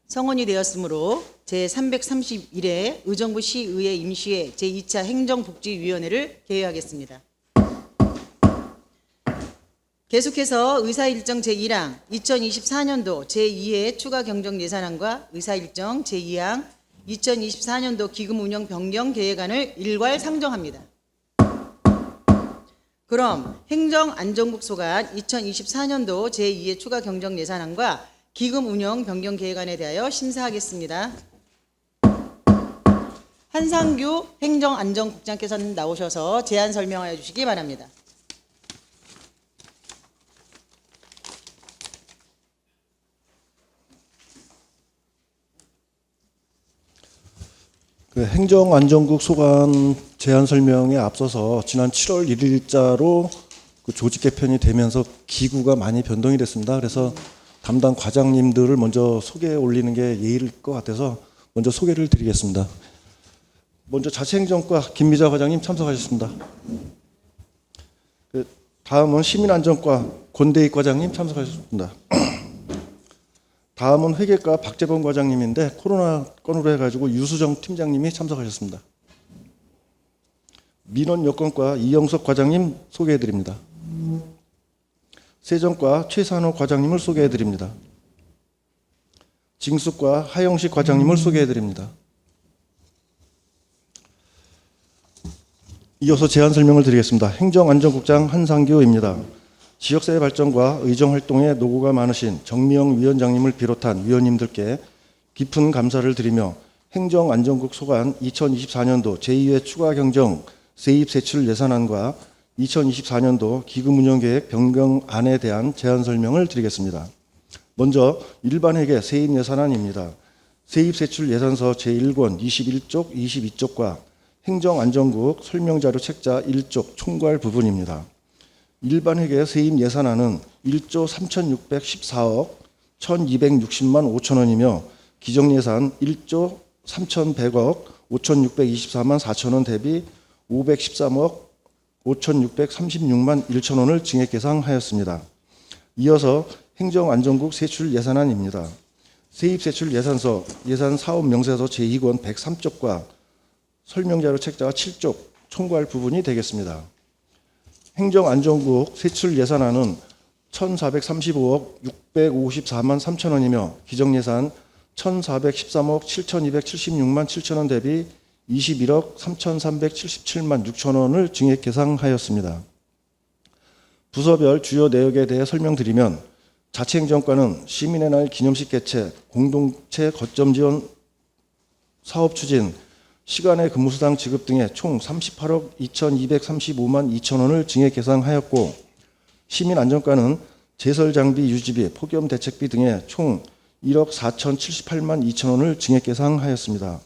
성원이 되었으므로 제331회 의정부 시의회 임시회 제2차 행정복지위원회를 개회하겠습니다. 계속해서 의사일정 제1항 2024년도 제2회 추가 경정 예산안과 의사일정 제2항 2024년도 기금운영 변경 계획안을 일괄 상정합니다. 그럼 행정안전국 소관 2024년도 제2회 추가 경정 예산안과 기금운영 변경 계획안에 대하여 심사하겠습니다. 한상규 행정안전국장께서는 나오셔서 제안 설명하여 주시기 바랍니다. 행정안전국 소관 제안 설명에 앞서서 지난 7월 1일자로 조직 개편이 되면서 기구가 많이 변동이 됐습니다. 그래서 담당 과장님들을 먼저 소개해 올리는 게 예의일 것 같아서 먼저 소개를 드리겠습니다. 먼저 자치행정과 김미자 과장님 참석하셨습니다. 다음은 시민안전과 권대익 과장님 참석하셨습니다. 다음은 회계과 박재범 과장님인데 코로나 건으로 해가지고 유수정 팀장님이 참석하셨습니다. 민원여건과 이영석 과장님 소개해드립니다. 세정과 최산호 과장님을 소개해드립니다. 징수과 하영식 과장님을 소개해드립니다. 이어서 제안 설명을 드리겠습니다. 행정안전국장 한상규입니다. 지역사회 발전과 의정활동에 노고가 많으신 정미영 위원장님을 비롯한 위원님들께 깊은 감사를 드리며 행정안전국 소관 2024년도 제2회 추가 경정 세입 세출 예산안과 2024년도 기금운영계획 변경안에 대한 제안 설명을 드리겠습니다. 먼저 일반회계 세입 예산안입니다. 세입 세출 예산서 제1권 21쪽, 22쪽과 행정안전국 설명자료 책자 1쪽 총괄 부분입니다. 일반회계 세입 예산안은 1조 3,614억 1,260만 5천 원이며 기정예산 1조 3,100억 5,624만 4천 원 대비 513억 5,636만 1천 원을 증액 계상하였습니다. 이어서 행정안전국 세출 예산안입니다. 세입 세출 예산서 예산 사업 명세서 제2권 103쪽과 설명자료 책자 7쪽 총괄 부분이 되겠습니다. 행정안전국 세출 예산안은 1,435억 654만 3천 원이며 기정예산 1,413억 7,276만 7천 원 대비 21억 3,377만 6천 원을 증액 계상하였습니다. 부서별 주요 내역에 대해 설명드리면 자치행정과는 시민의 날 기념식 개최, 공동체 거점 지원 사업 추진, 시간의 근무수당 지급 등의 총 38억 2,235만 2천 원을 증액 계상하였고 시민안전과는 제설장비 유지비, 폭염대책비 등의 총 1억 4,078만 2천 원을 증액 계상하였습니다.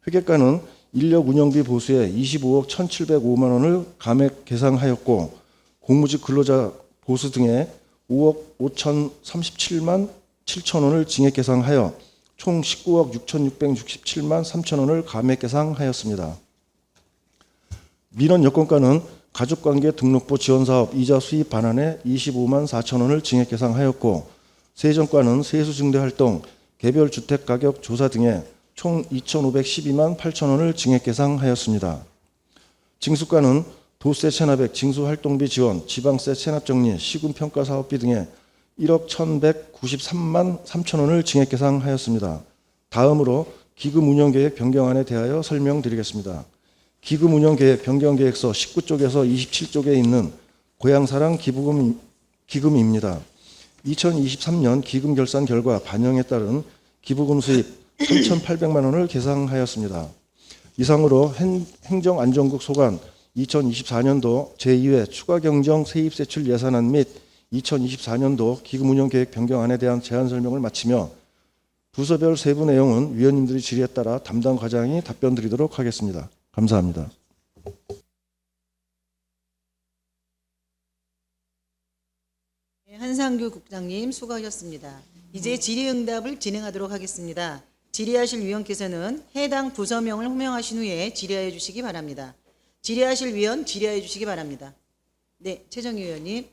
회계과는 인력 운영비 보수에 25억 1,705만 원을 감액 계상하였고 공무직 근로자 보수 등에 5억 5,037만 7천 원을 증액 계상하여 총 19억 6,667만 3천 원을 감액 계상하였습니다. 민원여건과는 가족관계 등록부 지원사업 이자 수입 반환에 25만 4천 원을 증액 계상하였고 세정과는 세수증대활동, 개별 주택가격 조사 등에 총 2,512만 8천 원을 증액 계상하였습니다. 징수과는 도세 체납액, 징수활동비 지원, 지방세 체납정리, 시군평가 사업비 등에 1억 1,193만 3천 원을 증액 계상하였습니다. 다음으로 기금운영계획 변경안에 대하여 설명드리겠습니다. 기금운영계획 변경계획서 19쪽에서 27쪽에 있는 고향사랑 기금입니다. 2023년 기금 결산 결과 반영에 따른 기부금 수입 3,800만 원을 계상하였습니다. 이상으로 행정안전국 소관 2024년도 제2회 추가 경정 세입 세출 예산안 및 2024년도 기금운영계획 변경안에 대한 제안 설명을 마치며 부서별 세부 내용은 위원님들의 질의에 따라 담당 과장이 답변 드리도록 하겠습니다. 감사합니다. 한상규 국장님 수고하셨습니다. 이제 질의응답을 진행하도록 하겠습니다. 질의하실 위원께서는 해당 부서명을 호명하신 후에 질의하여 주시기 바랍니다. 질의하실 위원 질의하여 주시기 바랍니다. 네, 최정희 의원님.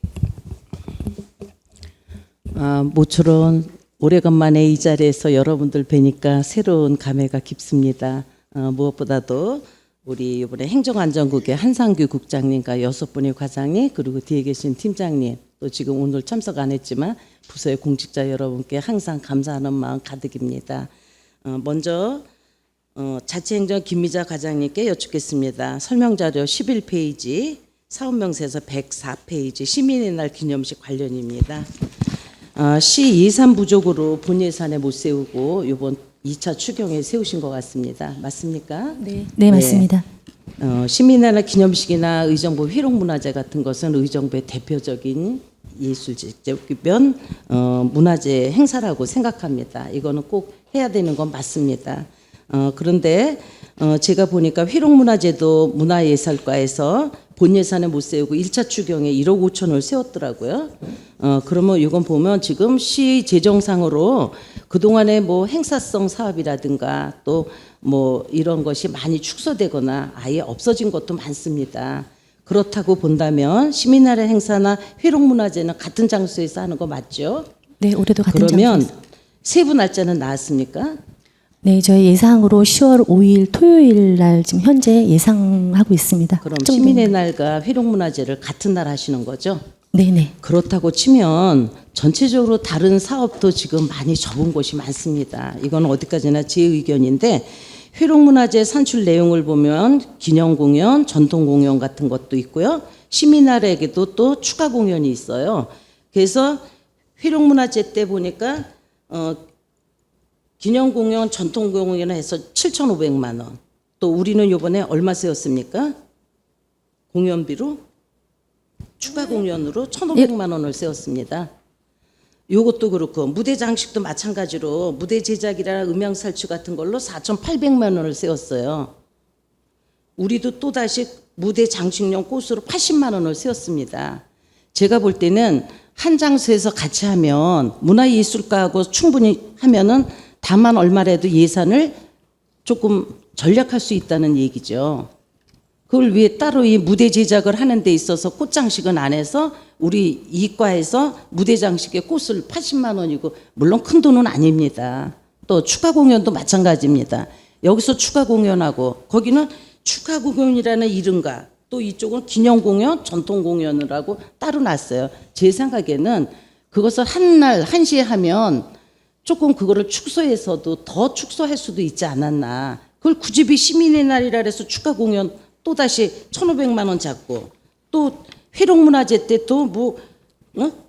모처럼 오래간만에 이 자리에서 여러분들 뵈니까 새로운 감회가 깊습니다. 무엇보다도 우리 이번에 행정안전국의 한상규 국장님과 6분의 과장님 그리고 뒤에 계신 팀장님 또 지금 오늘 참석 안 했지만 부서의 공직자 여러분께 항상 감사하는 마음 가득입니다. 먼저 자치행정 김미자 과장님께 여쭙겠습니다. 설명자료 11페이지, 사업명세서 104페이지 시민의 날 기념식 관련입니다. 시 예산 부족으로 본 예산에 못 세우고 이번 2차 추경에 세우신 것 같습니다. 맞습니까? 네, 맞습니다. 시민의 날 기념식이나 의정부 회록문화제 같은 것은 의정부의 대표적인 예술적이면 문화재 행사라고 생각합니다. 이거는 꼭 해야 되는 건 맞습니다. 그런데 제가 보니까 회록문화제도 문화예술과에서 본 예산에 못 세우고 1차 추경에 1억 5천을 세웠더라고요. 그러면 이건 보면 지금 시 재정상으로 그동안에 뭐 행사성 사업이라든가 또 뭐 이런 것이 많이 축소되거나 아예 없어진 것도 많습니다. 그렇다고 본다면 시민날의 행사나 회록문화제는 같은 장소에서 하는 거 맞죠? 네, 올해도 같은 그러면 장소에서. 세부 날짜는 나왔습니까? 네, 저희 예상으로 10월 5일 토요일 날 지금 현재 예상하고 있습니다. 그럼 시민의 날과 회록문화제를 같은 날 하시는 거죠? 네네. 그렇다고 치면 전체적으로 다른 사업도 지금 많이 접은 곳이 많습니다. 이건 어디까지나 제 의견인데 회록문화제 산출 내용을 보면 기념공연, 전통공연 같은 것도 있고요. 시민날에게도 또 추가 공연이 있어요. 그래서 회록문화제 때 보니까 기념공연, 전통공연을 해서 7,500만 원. 또 우리는 이번에 얼마 세웠습니까? 공연비로? 추가 공연으로 1,500만 원을 세웠습니다. 요것도 그렇고 무대 장식도 마찬가지로 무대 제작이나 음향 살추 같은 걸로 4,800만 원을 세웠어요. 우리도 또다시 무대 장식용 꽃으로 80만 원을 세웠습니다. 제가 볼 때는 한 장소에서 같이 하면 문화예술가하고 충분히 하면은 다만 얼마라도 예산을 조금 절약할 수 있다는 얘기죠. 그걸 위해 따로 이 무대 제작을 하는 데 있어서 꽃 장식은 안 해서 우리 이과에서 무대 장식에 꽃을 80만 원이고 물론 큰 돈은 아닙니다. 또 추가 공연도 마찬가지입니다. 여기서 추가 공연하고 거기는 추가 공연이라는 이름과 또 이쪽은 기념 공연, 전통 공연을 하고 따로 놨어요. 제 생각에는 그것을 한 날 한시에 하면 조금 그거를 축소해서도 더 축소할 수도 있지 않았나. 그걸 굳이 시민의 날이라 해서 추가 공연 또다시 1,500만 원 잡고 또 회록문화제 때 또 뭐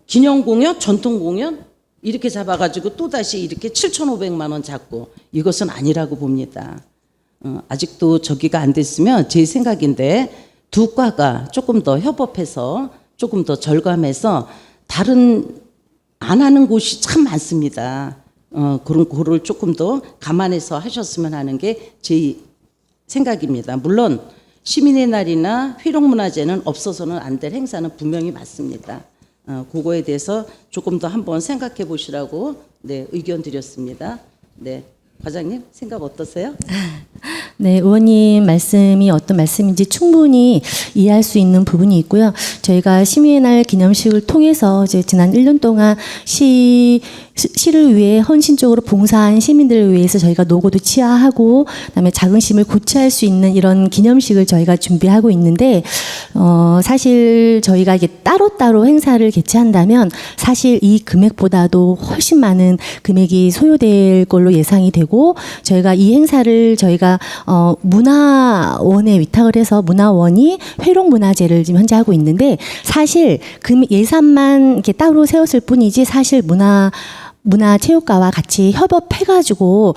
기념공연, 전통공연 이렇게 잡아가지고 또다시 이렇게 7,500만 원 잡고 이것은 아니라고 봅니다. 아직도 저기가 안 됐으면 제 생각인데 두 과가 조금 더 협업해서 조금 더 절감해서 다른 안 하는 곳이 참 많습니다. 그런 거를 조금 더 감안해서 하셨으면 하는 게 제 생각입니다. 물론 시민의 날이나 회록문화제는 없어서는 안 될 행사는 분명히 맞습니다. 그거에 대해서 조금 더 한번 생각해 보시라고 네, 의견 드렸습니다. 네, 과장님 생각 어떠세요? 네, 의원님 말씀이 어떤 말씀인지 충분히 이해할 수 있는 부분이 있고요. 저희가 시민의 날 기념식을 통해서 이제 지난 1년 동안 시를 위해 헌신적으로 봉사한 시민들을 위해서 저희가 노고도 치하하고 그다음에 자긍심을 고취할 수 있는 이런 기념식을 저희가 준비하고 있는데 사실 저희가 이게 따로따로 행사를 개최한다면 사실 이 금액보다도 훨씬 많은 금액이 소요될 걸로 예상이 되고 저희가 이 행사를 저희가 문화원에 위탁을 해서 문화원이 회록문화제를 지금 현재 하고 있는데 사실 예산만 이렇게 따로 세웠을 뿐이지 사실 문화체육과와 같이 협업해가지고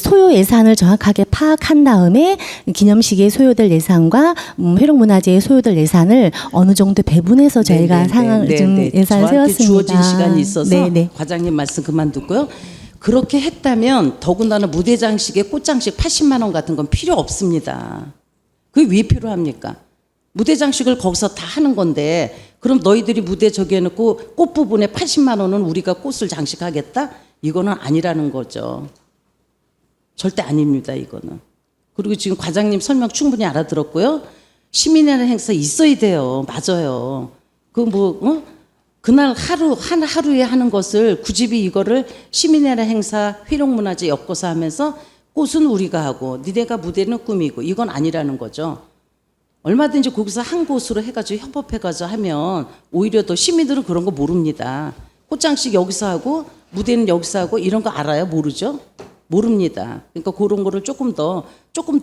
소요 예산을 정확하게 파악한 다음에 기념식에 소요될 예산과 회록문화제에 소요될 예산을 어느 정도 배분해서 저희가 좀 예산을 세웠습니다. 주어진 시간이 있어서 네네. 과장님 말씀 그만 듣고요. 그렇게 했다면 더군다나 무대 장식에 꽃 장식 80만 원 같은 건 필요 없습니다. 그게 왜 필요합니까? 무대 장식을 거기서 다 하는 건데 그럼 너희들이 무대 저기 해놓고 꽃 부분에 80만 원은 우리가 꽃을 장식하겠다? 이거는 아니라는 거죠. 절대 아닙니다, 이거는. 그리고 지금 과장님 설명 충분히 알아들었고요. 시민의 행사 있어야 돼요. 맞아요. 그날 하루에 하는 것을 굳이 이거를 시민의 행사, 회룡문화제 엮어서 하면서 꽃은 우리가 하고 니네가 무대는 꾸미고 이건 아니라는 거죠. 얼마든지 거기서 한 곳으로 해가지고 협업해가지고 하면 오히려 더 시민들은 그런 거 모릅니다. 꽃장식 여기서 하고 무대는 여기서 하고 이런 거 알아요? 모르죠? 모릅니다. 그러니까 그런 거를 조금 더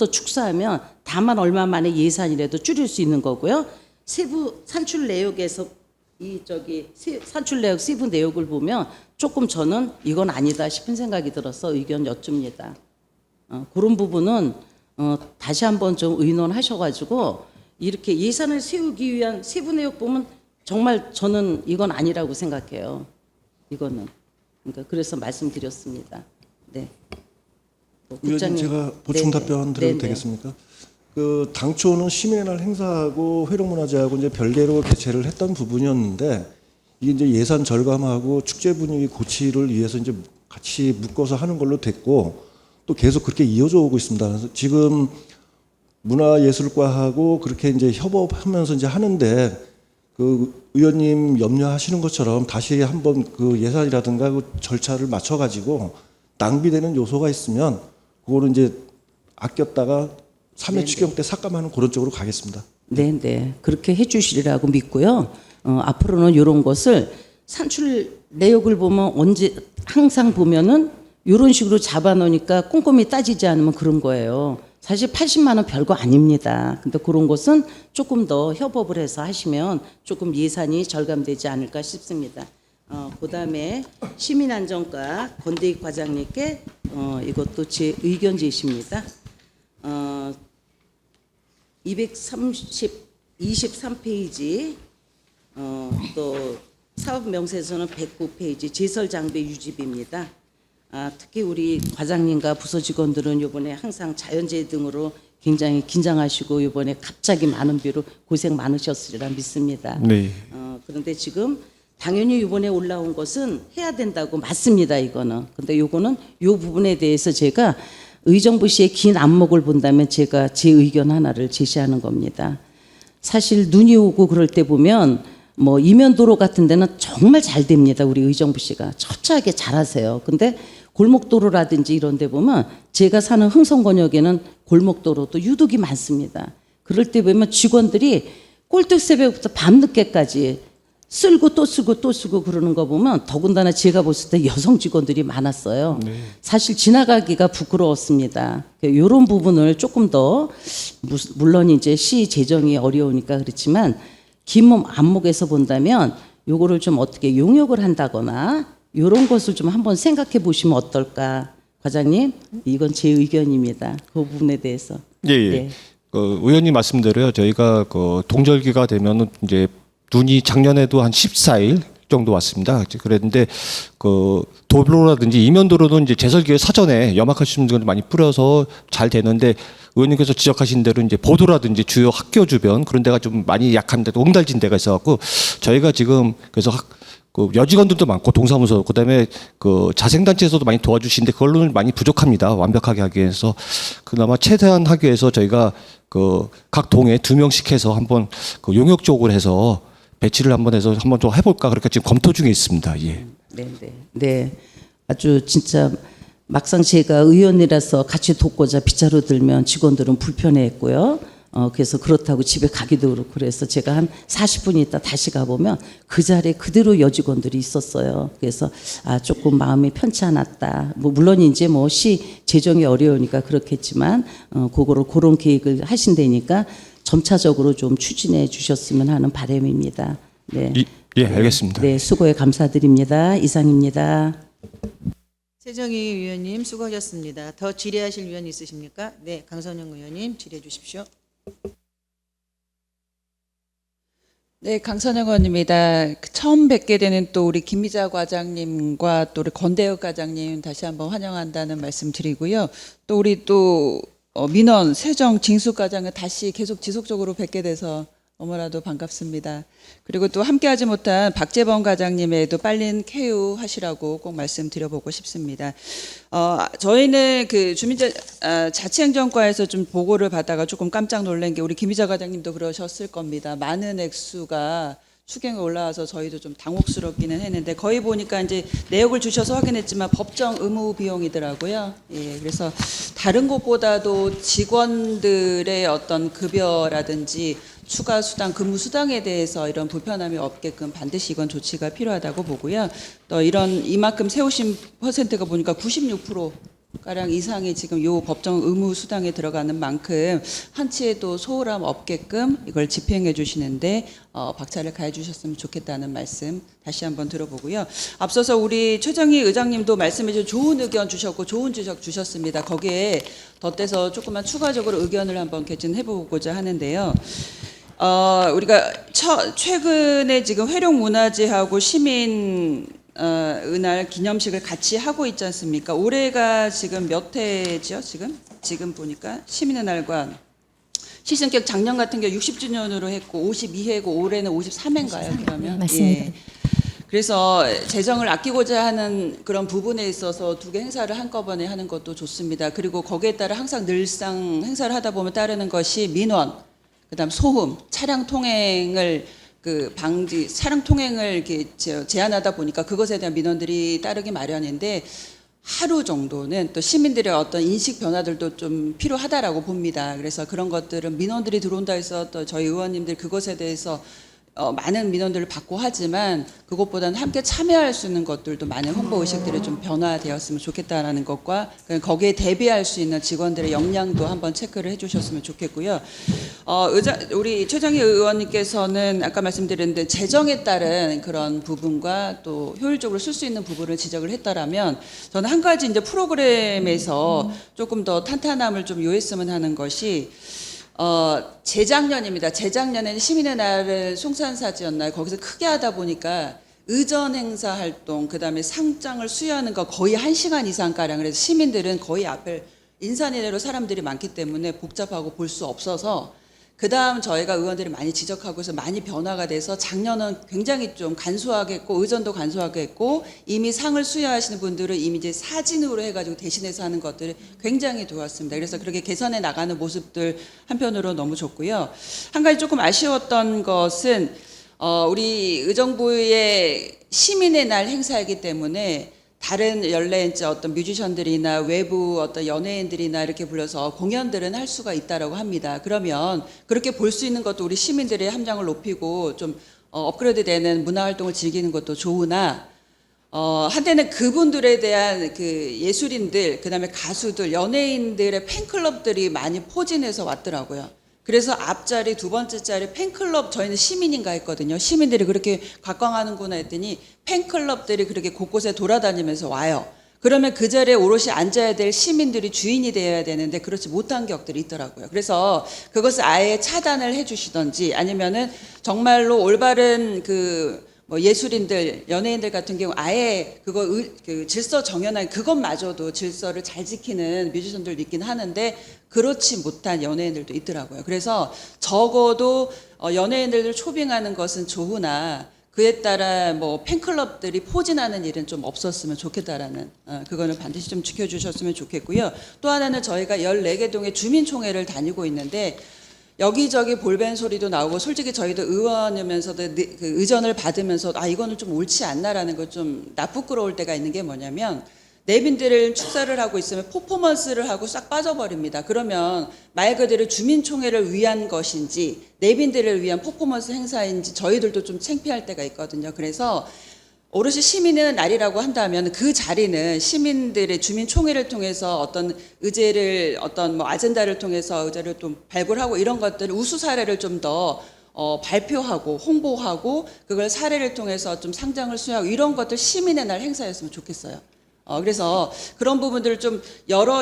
축소하면 다만 얼마만의 예산이라도 줄일 수 있는 거고요. 세부 산출 내역에서 산출 내역 세부 내역을 보면 조금 저는 이건 아니다 싶은 생각이 들어서 의견 여쭙니다. 그런 부분은 다시 한번 좀 의논하셔가지고 이렇게 예산을 세우기 위한 세부 내역 보면 정말 저는 이건 아니라고 생각해요. 이거는 그러니까 그래서 말씀드렸습니다. 네. 의원님 제가 보충 답변 드려도 되겠습니까? 그 당초는 시민의 날 행사하고 회룡문화제하고 이제 별개로 개최를 했던 부분이었는데 이게 이제 예산 절감하고 축제 분위기 고취를 위해서 이제 같이 묶어서 하는 걸로 됐고 또 계속 그렇게 이어져 오고 있습니다. 그래서 지금 문화예술과하고 그렇게 이제 협업하면서 이제 하는데 그 의원님 염려하시는 것처럼 다시 한번 그 예산이라든가 그 절차를 맞춰가지고 낭비되는 요소가 있으면 그거를 이제 아꼈다가 3회 추경 때 삭감하는 그런 쪽으로 가겠습니다. 네. 그렇게 해주시리라고 믿고요. 앞으로는 이런 것을 산출 내역을 보면 항상 보면은 이런 식으로 잡아놓으니까 꼼꼼히 따지지 않으면 그런 거예요. 사실 80만 원 별거 아닙니다. 근데 그런 것은 조금 더 협업을 해서 하시면 조금 예산이 절감되지 않을까 싶습니다. 그다음에 시민안전과 권대익 과장님께 이것도 제 의견 제시입니다. 23페이지 또 사업 명세서는 109페이지 제설 장비 유지비입니다. 특히 우리 과장님과 부서 직원들은 이번에 항상 자연재해 등으로 굉장히 긴장하시고 이번에 갑자기 많은 비로 고생 많으셨으리라 믿습니다. 네. 그런데 지금 당연히 이번에 올라온 것은 해야 된다고 맞습니다. 이거는. 근데 요거는 요 부분에 대해서 제가 의정부시의 긴 안목을 본다면 제가 제 의견 하나를 제시하는 겁니다. 사실 눈이 오고 그럴 때 보면 뭐 이면도로 같은 데는 정말 잘 됩니다. 우리 의정부시가 처차하게 잘하세요. 근데 골목도로라든지 이런 데 보면 제가 사는 흥성권역에는 골목도로도 유독이 많습니다. 그럴 때 보면 직원들이 꼴뚝 새벽부터 밤늦게까지 쓸고 또 쓰고 또 쓰고 그러는 거 보면 더군다나 제가 봤을 때 여성 직원들이 많았어요. 네. 사실 지나가기가 부끄러웠습니다. 이런 부분을 조금 더 물론 이제 시 재정이 어려우니까 그렇지만 긴 몸 안목에서 본다면 요거를 좀 어떻게 용역을 한다거나 이런 것을 좀 한번 생각해 보시면 어떨까. 과장님, 이건 제 의견입니다. 그 부분에 대해서. 예. 네. 의원님 말씀대로요. 저희가 그 동절기가 되면은 이제 눈이 작년에도 한 14일 정도 왔습니다. 그랬는데 그 도로라든지 이면도로는 이제 제설기에 사전에 염화칼슘 등을 많이 뿌려서 잘 되는데 의원님께서 지적하신 대로 이제 보도라든지 주요 학교 주변 그런 데가 좀 많이 약한 데도 옹달진 데가 있어갖고 저희가 지금 그래서 그 여직원들도 많고 동사무소 그다음에 그 자생단체에서도 많이 도와주시는데 그걸로는 많이 부족합니다. 완벽하게 하기 위해서 그나마 최대한 하기 위해서 저희가 그 각 동에 2명씩 해서 한번 그 용역 쪽으로 해서 배치를 한번 해서 한번 좀 해볼까 그렇게 지금 검토 중에 있습니다. 예. 네. 아주 진짜 막상 제가 의원이라서 같이 돕고자 빗자루 들면 직원들은 불편해했고요. 그래서 그렇다고 집에 가기도 그렇고 그래서 제가 한 40분 있다 다시 가보면 그 자리에 그대로 여직원들이 있었어요. 그래서 조금 마음이 편치 않았다. 뭐 물론 이제 뭐 시 재정이 어려우니까 그렇겠지만 그런 계획을 하신다니까 점차적으로 좀 추진해 주셨으면 하는 바람입니다. 네. 예, 알겠습니다. 네, 수고에 감사드립니다. 이상입니다. 최정희 위원님 수고하셨습니다. 더 질의하실 위원 있으십니까? 네, 강선영 의원님 질의해 주십시오. 네, 강선영 의원입니다. 처음 뵙게 되는 또 우리 김미자 과장님과 또 우리 권대혁 과장님 다시 한번 환영한다는 말씀 드리고요. 또 우리 민원 세정 징수 과장을 다시 계속 지속적으로 뵙게 돼서 너무나도 반갑습니다. 그리고 또 함께하지 못한 박재범 과장님에도 빨리 쾌유하시라고 꼭 말씀드려보고 싶습니다. 저희는 그 자치행정과에서 좀 보고를 받다가 조금 깜짝 놀란 게 우리 김희자 과장님도 그러셨을 겁니다. 많은 액수가 수경에 올라와서 저희도 좀 당혹스럽기는 했는데 거의 보니까 이제 내역을 주셔서 확인했지만 법정 의무 비용이더라고요. 예, 그래서 다른 곳보다도 직원들의 어떤 급여라든지 추가 수당, 근무 수당에 대해서 이런 불편함이 없게끔 반드시 이건 조치가 필요하다고 보고요. 또 이만큼 세우신 퍼센트가 보니까 96% 가량 이상이 지금 요 법정 의무 수당에 들어가는 만큼 한치에도 소홀함 없게끔 이걸 집행해 주시는데 박차를 가해 주셨으면 좋겠다는 말씀 다시 한번 들어보고요. 앞서서 우리 최정희 의장님도 말씀해 주신 좋은 의견 주셨고 좋은 지적 주셨습니다. 거기에 덧대서 조금만 추가적으로 의견을 한번 개진해 보고자 하는데요. 우리가 최근에 지금 회룡문화재하고 시민 은할 기념식을 같이 하고 있지 않습니까? 올해가 지금 몇 회죠? 지금 보니까 시민의날과 시승격 작년 같은 경우 60주년으로 했고 52회고 올해는 53회인가요? 그러면 맞습니다. 예. 그래서 재정을 아끼고자 하는 그런 부분에 있어서 두 개 행사를 한꺼번에 하는 것도 좋습니다. 그리고 거기에 따라 항상 늘상 행사를 하다 보면 따르는 것이 민원, 그다음 소음, 차량 통행을 차량 통행을 이렇게 제한하다 보니까 그것에 대한 민원들이 따르기 마련인데 하루 정도는 또 시민들의 어떤 인식 변화들도 좀 필요하다라고 봅니다. 그래서 그런 것들은 민원들이 들어온다 해서 또 저희 의원님들 그것에 대해서 많은 민원들을 받고 하지만 그것보다는 함께 참여할 수 있는 것들도 많은 홍보 의식들이 좀 변화되었으면 좋겠다라는 것과 거기에 대비할 수 있는 직원들의 역량도 한번 체크를 해주셨으면 좋겠고요. 우리 최정희 의원님께서는 아까 말씀드렸는데 재정에 따른 그런 부분과 또 효율적으로 쓸 수 있는 부분을 지적을 했다라면 저는 한 가지 이제 프로그램에서 조금 더 탄탄함을 좀 요했으면 하는 것이 재작년입니다. 재작년에는 시민의 날을 송산사지였나요? 거기서 크게 하다 보니까 의전 행사 활동, 그다음에 상장을 수여하는 거 거의 1시간 이상가량. 그래서 시민들은 거의 앞에 인산이내로 사람들이 많기 때문에 복잡하고 볼 수 없어서 그다음 저희가 의원들이 많이 지적하고 해서 많이 변화가 돼서 작년은 굉장히 좀 간소하게 했고 의전도 간소하게 했고 이미 상을 수여하시는 분들은 이미 이제 사진으로 해가지고 대신해서 하는 것들이 굉장히 좋았습니다. 그래서 그렇게 개선해 나가는 모습들 한편으로 너무 좋고요. 한 가지 조금 아쉬웠던 것은 우리 의정부의 시민의 날 행사이기 때문에 다른 연례 이제 어떤 뮤지션들이나 외부 어떤 연예인들이나 이렇게 불러서 공연들은 할 수가 있다라고 합니다. 그러면 그렇게 볼 수 있는 것도 우리 시민들의 함량을 높이고 좀 업그레이드되는 문화 활동을 즐기는 것도 좋으나 한때는 그분들에 대한 그 예술인들, 그다음에 가수들, 연예인들의 팬클럽들이 많이 포진해서 왔더라고요. 그래서 앞자리 두 번째 자리 팬클럽 저희는 시민인가 했거든요. 시민들이 그렇게 각광하는구나 했더니 팬클럽들이 그렇게 곳곳에 돌아다니면서 와요. 그러면 그 자리에 오롯이 앉아야 될 시민들이 주인이 되어야 되는데 그렇지 못한 격들이 있더라고요. 그래서 그것을 아예 차단을 해주시던지 아니면은 정말로 올바른 뭐 예술인들, 연예인들 같은 경우 아예 그 질서 정연한 그것마저도 질서를 잘 지키는 뮤지션들도 있긴 하는데 그렇지 못한 연예인들도 있더라고요. 그래서 적어도 연예인들을 초빙하는 것은 좋으나 그에 따라 뭐 팬클럽들이 포진하는 일은 좀 없었으면 좋겠다라는 그거는 반드시 좀 지켜주셨으면 좋겠고요. 또 하나는 저희가 14개 동의 주민총회를 다니고 있는데 여기저기 볼벤 소리도 나오고 솔직히 저희도 의원이면서도 그 의전을 받으면서 이거는 좀 옳지 않나라는 거 좀 나쁘끄러울 때가 있는 게 뭐냐면 내빈들을 축사를 하고 있으면 퍼포먼스를 하고 싹 빠져버립니다. 그러면 말 그대로 주민총회를 위한 것인지 내빈들을 위한 퍼포먼스 행사인지 저희들도 좀 창피할 때가 있거든요. 그래서 오롯이 시민의 날이라고 한다면 그 자리는 시민들의 주민총회를 통해서 어떤 의제를 어떤 뭐 아젠다를 통해서 의제를 좀 발굴하고 이런 것들을 우수 사례를 좀 더 발표하고 홍보하고 그걸 사례를 통해서 좀 상장을 수여하고 이런 것들 시민의 날 행사였으면 좋겠어요. 그래서 그런 부분들을 좀 여러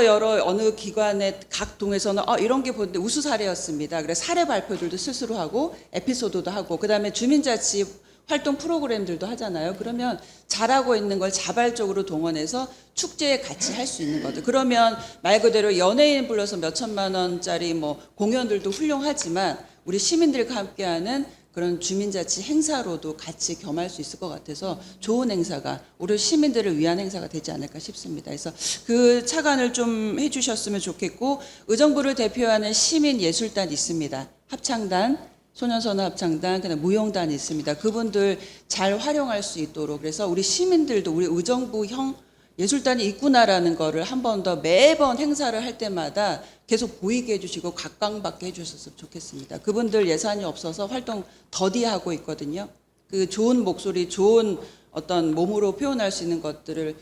어느 기관의 각 동에서는 이런 게 보는데 우수 사례였습니다. 그래서 사례 발표들도 스스로 하고 에피소드도 하고 그다음에 주민자치 활동 프로그램들도 하잖아요. 그러면 잘하고 있는 걸 자발적으로 동원해서 축제에 같이 할 수 있는 것들. 그러면 말 그대로 연예인 불러서 몇 천만 원짜리 뭐 공연들도 훌륭하지만 우리 시민들과 함께하는 그런 주민자치 행사로도 같이 겸할 수 있을 것 같아서 좋은 행사가 우리 시민들을 위한 행사가 되지 않을까 싶습니다. 그래서 그 차관을 좀 해주셨으면 좋겠고 의정부를 대표하는 시민예술단 있습니다. 합창단, 소년선화합창단, 그다음 무용단이 있습니다. 그분들 잘 활용할 수 있도록 그래서 우리 시민들도 우리 의정부형 예술단이 있구나라는 거를 한 번 더 매번 행사를 할 때마다 계속 보이게 해주시고 각광받게 해주셨으면 좋겠습니다. 그분들 예산이 없어서 활동 더디하고 있거든요. 그 좋은 목소리, 좋은 어떤 몸으로 표현할 수 있는 것들을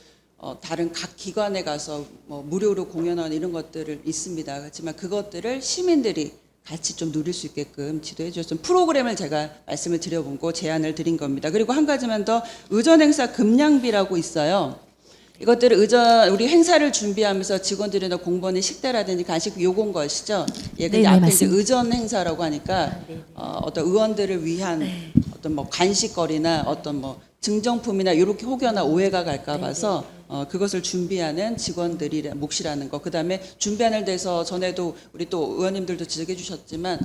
다른 각 기관에 가서 뭐 무료로 공연하는 이런 것들을 있습니다. 그렇지만 그것들을 시민들이 같이 좀 누릴 수 있게끔 지도해 주셨던 프로그램을 제가 말씀을 드려보고 제안을 드린 겁니다. 그리고 한 가지만 더 의전행사 금량비라고 있어요. 이것들을 우리 행사를 준비하면서 직원들이나 공무원의 식대라든지 간식 요구한 것이죠. 예, 근데 네, 앞에 이제 맞습니다. 의전 행사라고 하니까 어떤 의원들을 위한 어떤 뭐 간식거리나 어떤 뭐 증정품이나 이렇게 혹여나 오해가 갈까 봐서 그것을 준비하는 직원들이 몫이라는 거. 그다음에 준비하는 데서 전에도 우리 또 의원님들도 지적해 주셨지만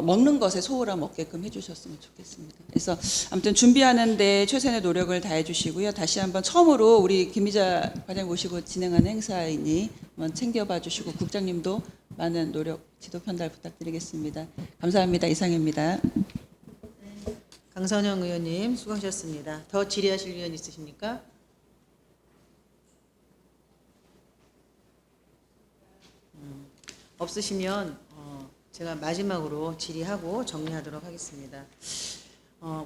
먹는 것에 소홀함 없게끔 해주셨으면 좋겠습니다. 그래서 아무튼 준비하는데 최선의 노력을 다해 주시고요. 다시 한번 처음으로 우리 김미자 과장 모시고 진행하는 행사이니 한번 챙겨봐 주시고 국장님도 많은 노력, 지도 편달 부탁드리겠습니다. 감사합니다. 이상입니다. 강선영 의원님 수고하셨습니다. 더 질의하실 의원 있으십니까? 없으시면 제가 마지막으로 질의하고 정리하도록 하겠습니다.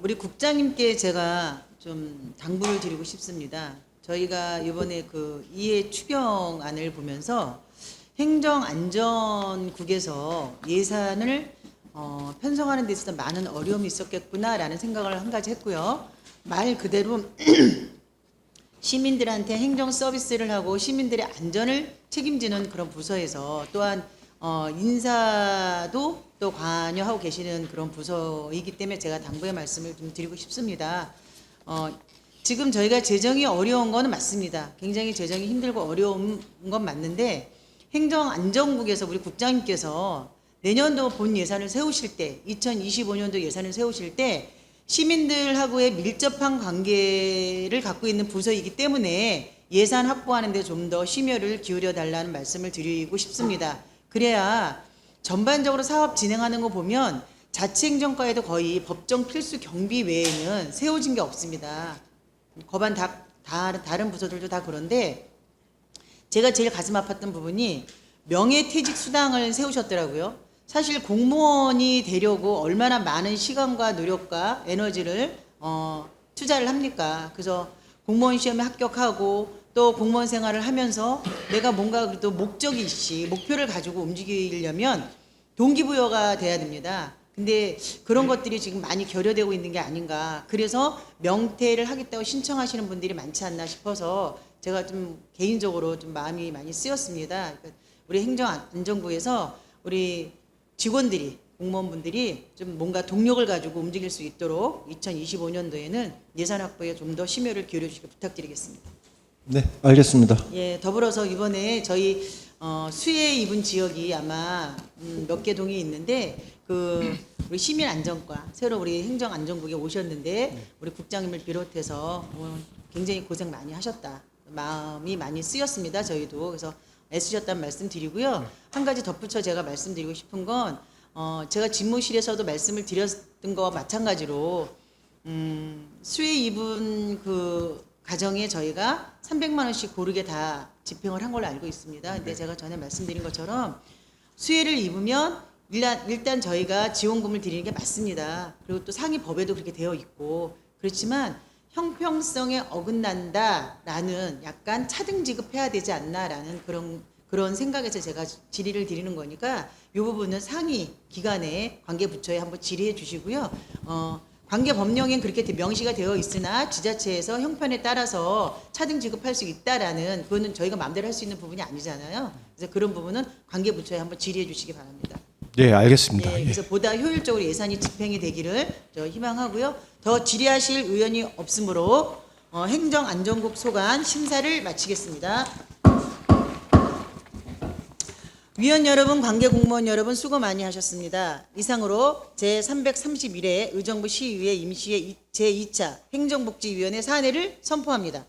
우리 국장님께 제가 좀 당부를 드리고 싶습니다. 저희가 이번에 그 이해 추경안을 보면서 행정안전국에서 예산을 편성하는 데 있어서 많은 어려움이 있었겠구나라는 생각을 한 가지 했고요. 말 그대로 시민들한테 행정 서비스를 하고 시민들의 안전을 책임지는 그런 부서에서 또한 인사도 또 관여하고 계시는 그런 부서이기 때문에 제가 당부의 말씀을 좀 드리고 싶습니다. 지금 저희가 재정이 어려운 거는 맞습니다. 굉장히 재정이 힘들고 어려운 건 맞는데 행정안전국에서 우리 국장님께서 내년도 본 예산을 세우실 때 2025년도 예산을 세우실 때 시민들하고의 밀접한 관계를 갖고 있는 부서이기 때문에 예산 확보하는 데 좀 더 심혈을 기울여 달라는 말씀을 드리고 싶습니다. 그래야 전반적으로 사업 진행하는 거 보면 자치행정과에도 거의 법정 필수 경비 외에는 세워진 게 없습니다. 거반 다른 부서들도 다 그런데 제가 제일 가슴 아팠던 부분이 명예퇴직 수당을 세우셨더라고요. 사실 공무원이 되려고 얼마나 많은 시간과 노력과 에너지를 투자를 합니까? 그래서 공무원 시험에 합격하고 또 공무원 생활을 하면서 내가 뭔가 그래도 목적이 있이 목표를 가지고 움직이려면 동기부여가 돼야 됩니다. 근데 그런 것들이 지금 많이 결여되고 있는 게 아닌가. 그래서 명퇴를 하겠다고 신청하시는 분들이 많지 않나 싶어서 제가 좀 개인적으로 좀 마음이 많이 쓰였습니다. 우리 행정안전부에서 우리 직원들이 공무원분들이 좀 뭔가 동력을 가지고 움직일 수 있도록 2025년도에는 예산 확보에 좀 더 심혈을 기울여 주시길 부탁드리겠습니다. 네, 알겠습니다. 예, 더불어서 이번에 저희 수해 입은 지역이 아마 몇 개 동이 있는데 그 우리 시민안전과 새로 우리 행정안전국에 오셨는데 우리 국장님을 비롯해서 굉장히 고생 많이 하셨다. 마음이 많이 쓰였습니다. 저희도 그래서 애쓰셨다는 말씀 드리고요. 한 가지 덧붙여 제가 말씀드리고 싶은 건 제가 집무실에서도 말씀을 드렸던 거와 마찬가지로 수해 입은 그 가정에 저희가 300만 원씩 고르게 다 집행을 한 걸로 알고 있습니다. 근데 제가 전에 말씀드린 것처럼 수해를 입으면 일단 저희가 지원금을 드리는 게 맞습니다. 그리고 또 상위 법에도 그렇게 되어 있고 그렇지만 형평성에 어긋난다라는 약간 차등 지급해야 되지 않나라는 그런 생각에서 제가 질의를 드리는 거니까 이 부분은 상위 기관의 관계 부처에 한번 질의해 주시고요. 관계 법령엔 그렇게 명시가 되어 있으나 지자체에서 형편에 따라서 차등 지급할 수 있다라는 그거는 저희가 마음대로 할 수 있는 부분이 아니잖아요. 그래서 그런 부분은 관계 부처에 한번 질의해 주시기 바랍니다. 네, 알겠습니다. 예, 그래서 보다 효율적으로 예산이 집행이 되기를 저 희망하고요. 더 질의하실 의원이 없으므로 행정안전국 소관 심사를 마치겠습니다. 위원 여러분, 관계 공무원 여러분 수고 많이 하셨습니다. 이상으로 제331회 의정부 시의회 임시회 제2차 행정복지위원회 사내를 선포합니다.